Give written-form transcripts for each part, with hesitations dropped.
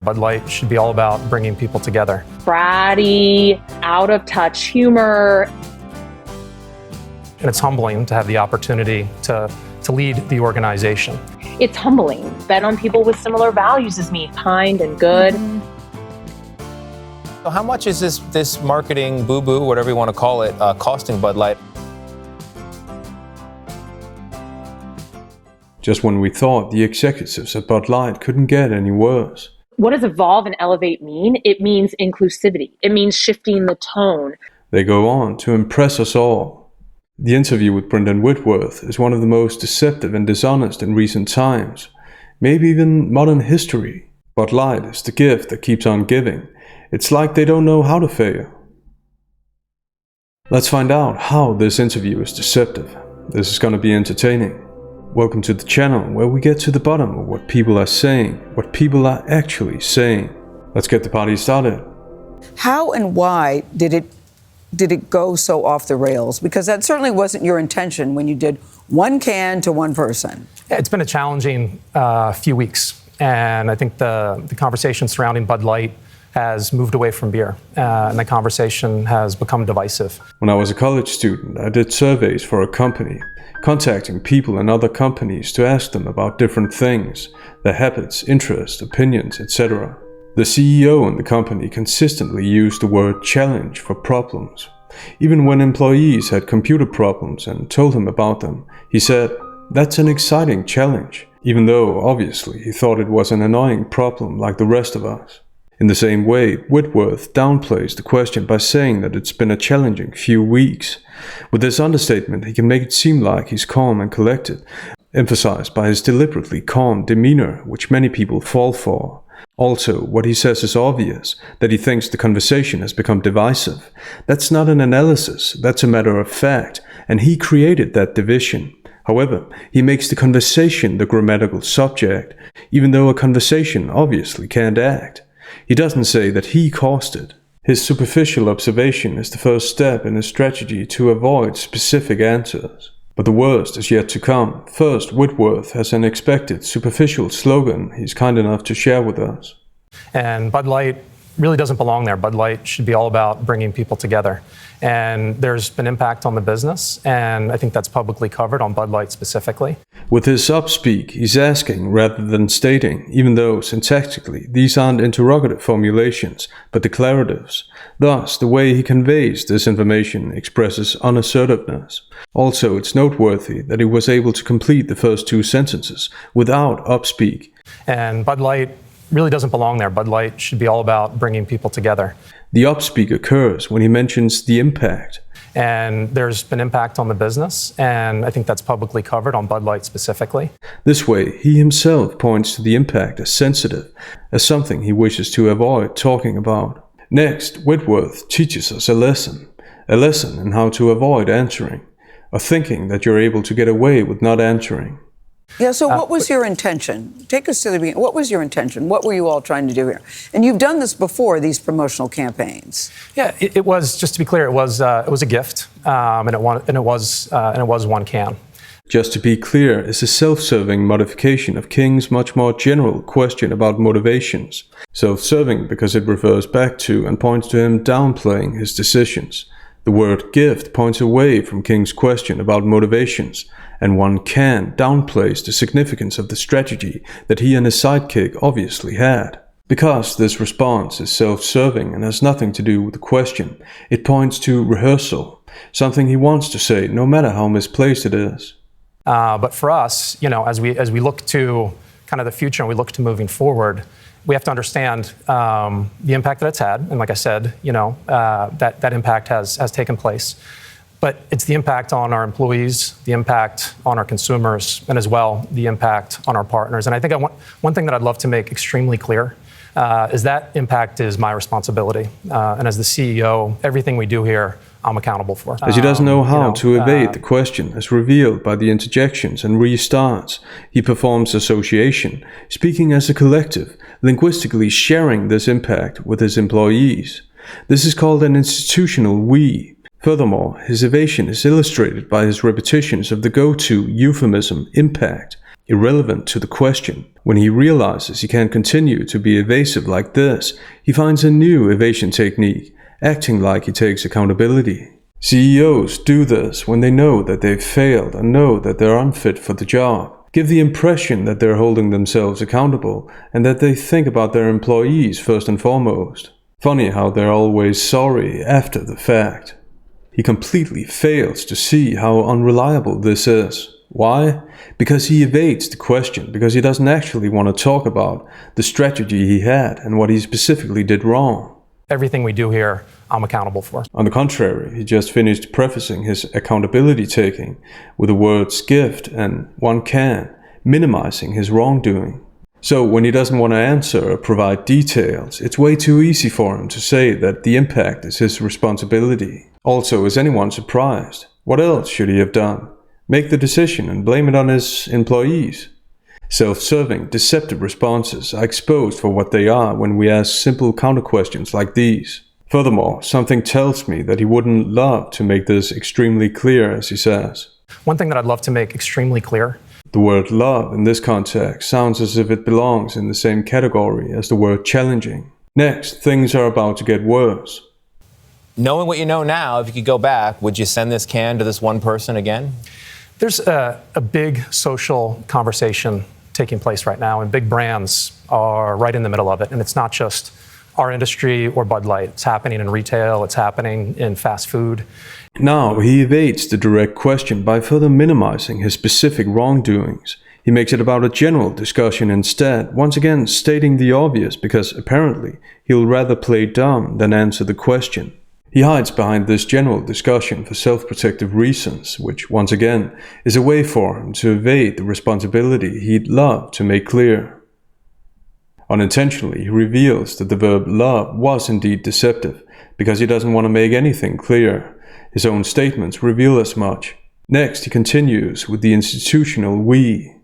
Bud Light should be all about bringing people together. Bratty, out of touch humor. And it's humbling to have the opportunity to lead the organization. It's humbling. Bet on people with similar values as me, kind and good. So how much is this marketing boo-boo, whatever you want to call it, costing Bud Light? Just when we thought the executives at Bud Light couldn't get any worse. What does evolve and elevate mean? It means inclusivity. It means shifting the tone. They go on to impress us all. The interview with Brendan Whitworth is one of the most deceptive and dishonest in recent times, maybe even modern history. Bud Light is the gift that keeps on giving. It's like they don't know how to fail. Let's find out how this interview is deceptive. This is going to be entertaining. Welcome to the channel where we get to the bottom of what people are saying, what people are actually saying. Let's get the party started. How and why did it go so off the rails? Because that certainly wasn't your intention when you did one can to one person. Yeah, it's been a challenging few weeks, and I think the conversation surrounding Bud Light has moved away from beer, and the conversation has become divisive. When I was a college student, I did surveys for a company, contacting people in other companies to ask them about different things, their habits, interests, opinions, etc. The CEO in the company consistently used the word challenge for problems. Even when employees had computer problems and told him about them, he said, "That's an exciting challenge," even though obviously he thought it was an annoying problem like the rest of us. In the same way, Whitworth downplays the question by saying that it's been a challenging few weeks. With this understatement, he can make it seem like he's calm and collected, emphasized by his deliberately calm demeanor, which many people fall for. Also, what he says is obvious, that he thinks the conversation has become divisive. That's not an analysis, that's a matter of fact, and he created that division. However, he makes the conversation the grammatical subject, even though a conversation obviously can't act. He doesn't say that he caused it. His superficial observation is the first step in his strategy to avoid specific answers. But the worst is yet to come. First, Whitworth has an expected superficial slogan he's kind enough to share with us. And Bud Light really doesn't belong there. Bud Light should be all about bringing people together. And there's been impact on the business, and I think that's publicly covered on Bud Light specifically. With his upspeak, he's asking rather than stating, even though syntactically these aren't interrogative formulations, but declaratives. Thus, the way he conveys this information expresses unassertiveness. Also, it's noteworthy that he was able to complete the first two sentences without upspeak. And Bud Light really doesn't belong there. Bud Light should be all about bringing people together. The upspeak occurs when he mentions the impact. And there's been impact on the business, and I think that's publicly covered on Bud Light specifically. This way, he himself points to the impact as sensitive, as something he wishes to avoid talking about. Next, Whitworth teaches us a lesson in how to avoid answering, or thinking that you're able to get away with not answering. Yeah, so what was your intention? Take us to the beginning. What was your intention? What were you all trying to do here? And you've done this before, these promotional campaigns. Yeah, it was, just to be clear, it was a gift, and it was one can. Just to be clear, is a self-serving modification of King's much more general question about motivations. Self-serving because it refers back to and points to him downplaying his decisions. The word gift points away from King's question about motivations, and one can downplays the significance of the strategy that he and his sidekick obviously had. Because this response is self-serving and has nothing to do with the question, it points to rehearsal, something he wants to say no matter how misplaced it is. But for us, as we look to kind of the future and we look to moving forward, we have to understand the impact that it's had. And like I said, that impact has taken place. But it's the impact on our employees, the impact on our consumers, and as well, the impact on our partners. And I think one thing that I'd love to make extremely clear is that impact is my responsibility. And as the CEO, everything we do here, I'm accountable for. As he doesn't know how to evade the question as revealed by the interjections and restarts, he performs association, speaking as a collective, linguistically sharing this impact with his employees. This is called an institutional we. Furthermore, his evasion is illustrated by his repetitions of the go-to euphemism impact. irrelevant to the question. When he realizes he can't continue to be evasive like this, he finds a new evasion technique, acting like he takes accountability. CEOs do this when they know that they've failed and know that they're unfit for the job. Give the impression that they're holding themselves accountable and that they think about their employees first and foremost. Funny how they're always sorry after the fact. He completely fails to see how unreliable this is. Why? Because he evades the question, because he doesn't actually want to talk about the strategy he had and what he specifically did wrong. Everything we do here, I'm accountable for. On the contrary, he just finished prefacing his accountability taking with the words gift and one can, minimizing his wrongdoing. So when he doesn't want to answer or provide details, it's way too easy for him to say that the impact is his responsibility. Also, is anyone surprised? What else should he have done? Make the decision and blame it on his employees? Self-serving, deceptive responses are exposed for what they are when we ask simple counter-questions like these. Furthermore, something tells me that he wouldn't love to make this extremely clear, as he says. One thing that I'd love to make extremely clear. The word love in this context sounds as if it belongs in the same category as the word challenging. Next, things are about to get worse. Knowing what you know now, if you could go back, would you send this can to this one person again? There's a big social conversation taking place right now, and big brands are right in the middle of it. And it's not just our industry or Bud Light. It's happening in retail. It's happening in fast food. Now, he evades the direct question by further minimizing his specific wrongdoings. He makes it about a general discussion instead, once again stating the obvious because apparently he'll rather play dumb than answer the question. He hides behind this general discussion for self-protective reasons, which once again is a way for him to evade the responsibility he'd love to make clear. Unintentionally, he reveals that the verb love was indeed deceptive, because he doesn't want to make anything clear. His own statements reveal as much. Next, he continues with the institutional we.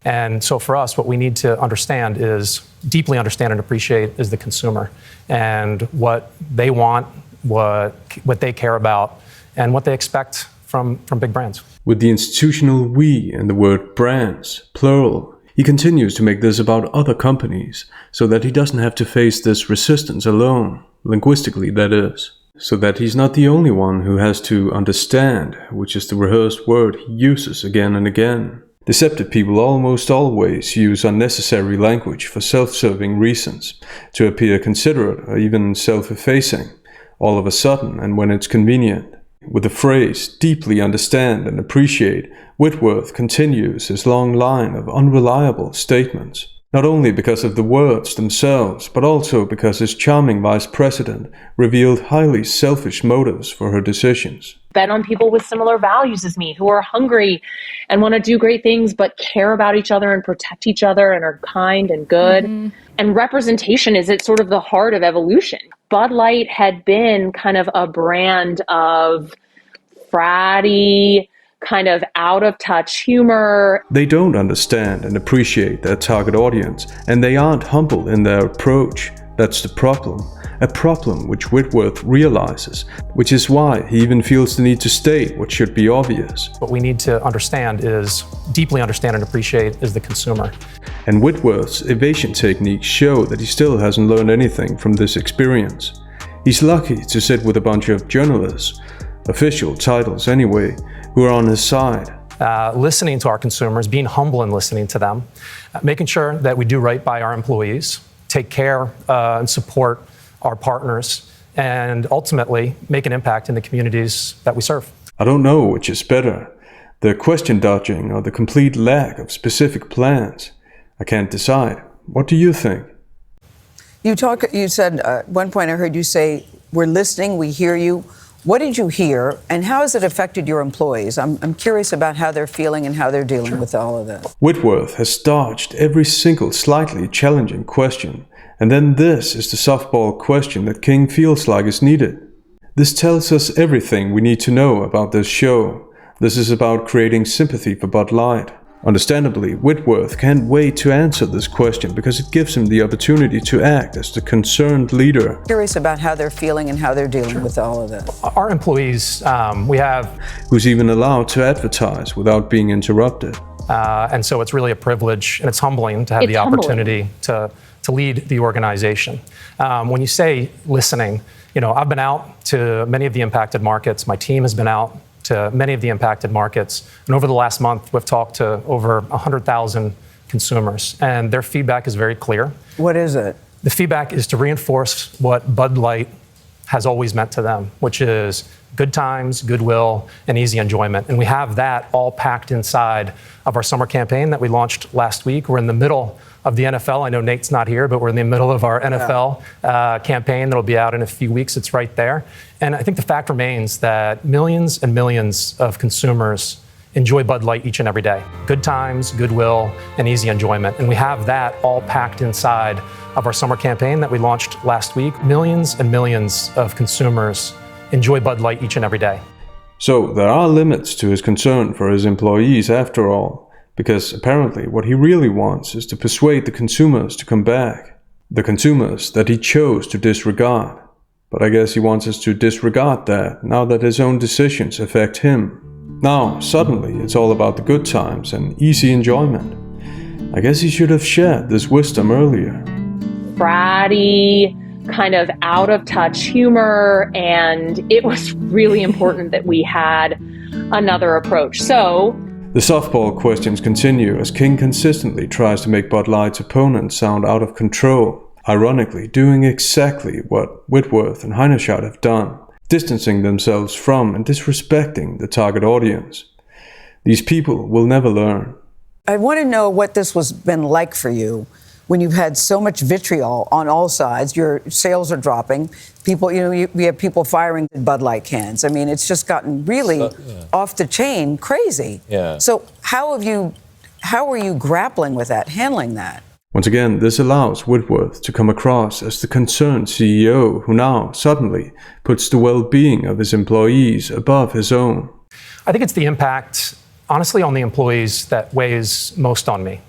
And so for us, what we need to understand is, deeply understand and appreciate, is the consumer and what they want, what they care about, and what they expect from big brands. With the institutional we and the word brands, plural, he continues to make this about other companies, so that he doesn't have to face this resistance alone, linguistically that is. So that he's not the only one who has to understand, which is the rehearsed word he uses again and again. Deceptive people almost always use unnecessary language for self-serving reasons, to appear considerate or even self-effacing, all of a sudden and when it's convenient. With the phrase, deeply understand and appreciate, Whitworth continues his long line of unreliable statements. Not only because of the words themselves, but also because his charming vice president revealed highly selfish motives for her decisions. Bet on people with similar values as me, who are hungry and want to do great things, but care about each other and protect each other and are kind and good. Mm-hmm. And representation is at sort of the heart of evolution. Bud Light had been kind of a brand of fratty, kind of out-of-touch humor. They don't understand and appreciate their target audience, and they aren't humble in their approach. That's the problem. A problem which Whitworth realizes, which is why he even feels the need to state what should be obvious. What we need to understand is, deeply understand and appreciate, is the consumer. And Whitworth's evasion techniques show that he still hasn't learned anything from this experience. He's lucky to sit with a bunch of journalists, official titles anyway, who are on his side. Listening to our consumers, being humble and listening to them, making sure that we do right by our employees, take care and support our partners, and ultimately make an impact in the communities that we serve. I don't know which is better, the question dodging or the complete lack of specific plans. I can't decide. What do you think? You said at one point I heard you say, we're listening, we hear you. What did you hear, and how has it affected your employees? I'm curious about how they're feeling and how they're dealing with all of this. Whitworth has dodged every single slightly challenging question, and then this is the softball question that King feels like is needed. This tells us everything we need to know about this show. This is about creating sympathy for Bud Light. Understandably, Whitworth can't wait to answer this question because it gives him the opportunity to act as the concerned leader. Curious about how they're feeling and how they're dealing with all of this. Our employees, we have... Who's even allowed to advertise without being interrupted. And so it's really a privilege and it's humbling to have It's the humbling. opportunity to lead the organization. When you say listening, I've been out to many of the impacted markets. My team has been out to many of the impacted markets. And over the last month, we've talked to over 100,000 consumers. And their feedback is very clear. What is it? The feedback is to reinforce what Bud Light has always meant to them, which is good times, goodwill, and easy enjoyment. And we have that all packed inside of our summer campaign that we launched last week. We're in the middle of the NFL. I know Nate's not here, but we're in the middle of our NFL campaign that'll be out in a few weeks. It's right there. And I think the fact remains that millions and millions of consumers enjoy Bud Light each and every day. Good times, goodwill, and easy enjoyment. And we have that all packed inside of our summer campaign that we launched last week. Millions and millions of consumers enjoy Bud Light each and every day. So there are limits to his concern for his employees after all, because apparently what he really wants is to persuade the consumers to come back. The consumers that he chose to disregard. But I guess he wants us to disregard that now that his own decisions affect him. Now, suddenly, it's all about the good times and easy enjoyment. I guess he should have shared this wisdom earlier. Bratty, kind of out of touch humor, and it was really important that we had another approach. So the softball questions continue as King consistently tries to make Bud Light's opponents sound out of control, ironically doing exactly what Whitworth and Heinrich have done, distancing themselves from and disrespecting the target audience. These people will never learn. I want to know what this was been like for you when you've had so much vitriol on all sides. Your sales are dropping. People, we have people firing Bud Light cans. I mean, it's just gotten really off the chain, crazy. Yeah. So how are you grappling with that, handling that? Once again, this allows Whitworth to come across as the concerned CEO who now suddenly puts the well-being of his employees above his own. I think it's the impact, honestly, on the employees that weighs most on me.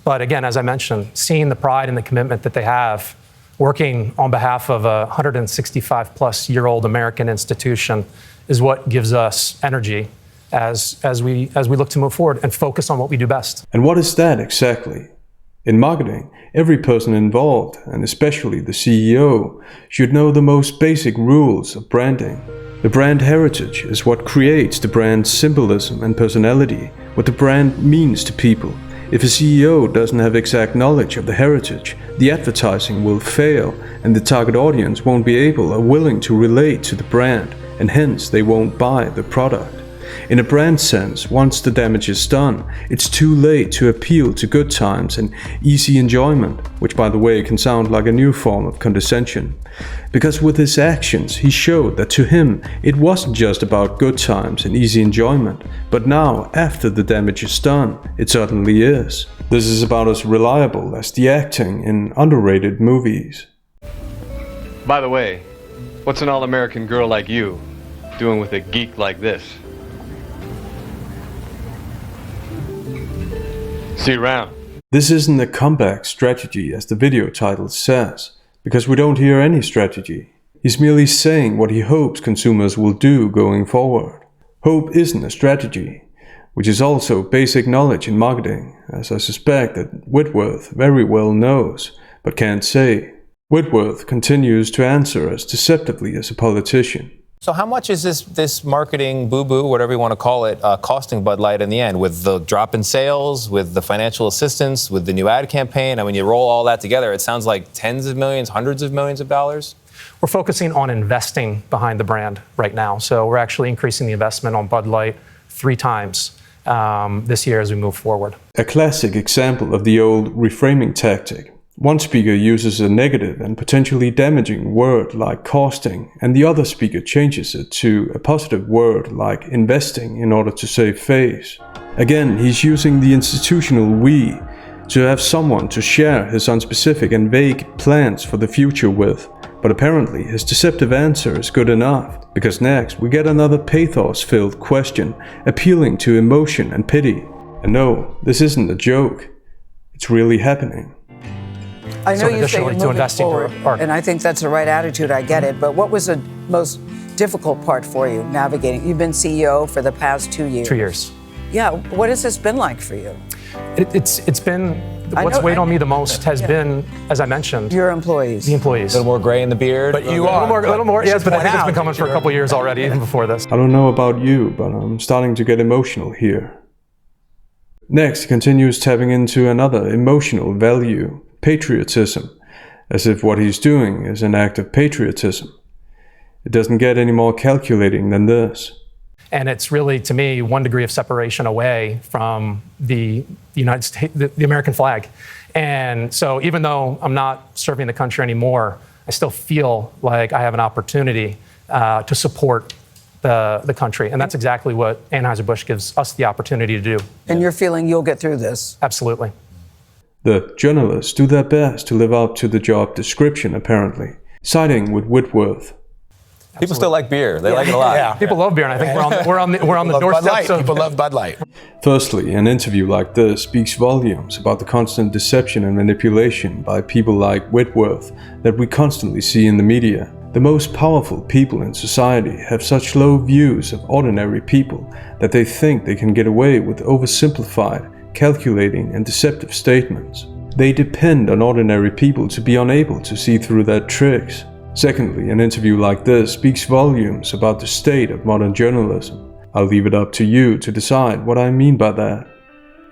But again, as I mentioned, seeing the pride and the commitment that they have working on behalf of a 165-plus-year-old American institution is what gives us energy as we look to move forward and focus on what we do best. And what is that exactly? In marketing, every person involved, and especially the CEO, should know the most basic rules of branding. The brand heritage is what creates the brand's symbolism and personality, what the brand means to people. If a CEO doesn't have exact knowledge of the heritage, the advertising will fail and the target audience won't be able or willing to relate to the brand, and hence they won't buy the product. In a brand sense, once the damage is done, it's too late to appeal to good times and easy enjoyment, which by the way can sound like a new form of condescension. Because with his actions, he showed that to him it wasn't just about good times and easy enjoyment, but now, after the damage is done, it certainly is. This is about as reliable as the acting in underrated movies. By the way, what's an all-American girl like you doing with a geek like this? See you around. This isn't a comeback strategy as the video title says, because we don't hear any strategy. He's merely saying what he hopes consumers will do going forward. Hope isn't a strategy, which is also basic knowledge in marketing, as I suspect that Whitworth very well knows, but can't say. Whitworth continues to answer as deceptively as a politician. So how much is this marketing boo-boo, whatever you want to call it, costing Bud Light in the end? With the drop in sales, with the financial assistance, with the new ad campaign? I mean, you roll all that together, it sounds like tens of millions, hundreds of millions of dollars? We're focusing on investing behind the brand right now. So we're actually increasing the investment on Bud Light 3 times this year as we move forward. A classic example of the old reframing tactic. One speaker uses a negative and potentially damaging word like costing, and the other speaker changes it to a positive word like investing in order to save face. Again, he's using the institutional we to have someone to share his unspecific and vague plans for the future with. But apparently his deceptive answer is good enough, because next we get another pathos-filled question appealing to emotion and pity. And no, this isn't a joke. It's really happening. I know So you say you're additionally to moving investing forward, or- and I think that's the right attitude. I get it. But what was the most difficult part for you navigating? You've been CEO for the past 2 years. 2 years. Yeah, what has this been like for you? It's been, what's weighed on me the most has been, as I mentioned, Your employees. the employees. A little more gray in the beard. But you A are. little more, yes, but I think it's out been coming for a couple of years already, even before this. I don't know about you, but I'm starting to get emotional here. Next, he continues tapping into another emotional value, patriotism, as if what he's doing is an act of patriotism. It doesn't get any more calculating than this. And it's really, to me, 1 degree of separation away from the United States, the American flag. And so even though I'm not serving the country anymore, I still feel like I have an opportunity to support the country. And that's exactly what Anheuser-Busch gives us the opportunity to do. And you're feeling you'll get through this. Absolutely. The journalists do their best to live up to the job description, apparently, siding with Whitworth. People still like beer. They like it a lot. Yeah. People love beer, and I think we're on the Love Bud doorsteps Light. of. People love Bud Light. Firstly, an interview like this speaks volumes about the constant deception and manipulation by people like Whitworth that we constantly see in the media. The most powerful people in society have such low views of ordinary people that they think they can get away with oversimplified, calculating, and deceptive statements. They depend on ordinary people to be unable to see through their tricks. Secondly, an interview like this speaks volumes about the state of modern journalism. I'll leave it up to you to decide what I mean by that.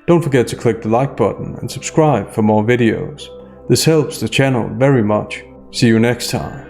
Don't forget to click the like button and subscribe for more videos. This helps the channel very much. See you next time.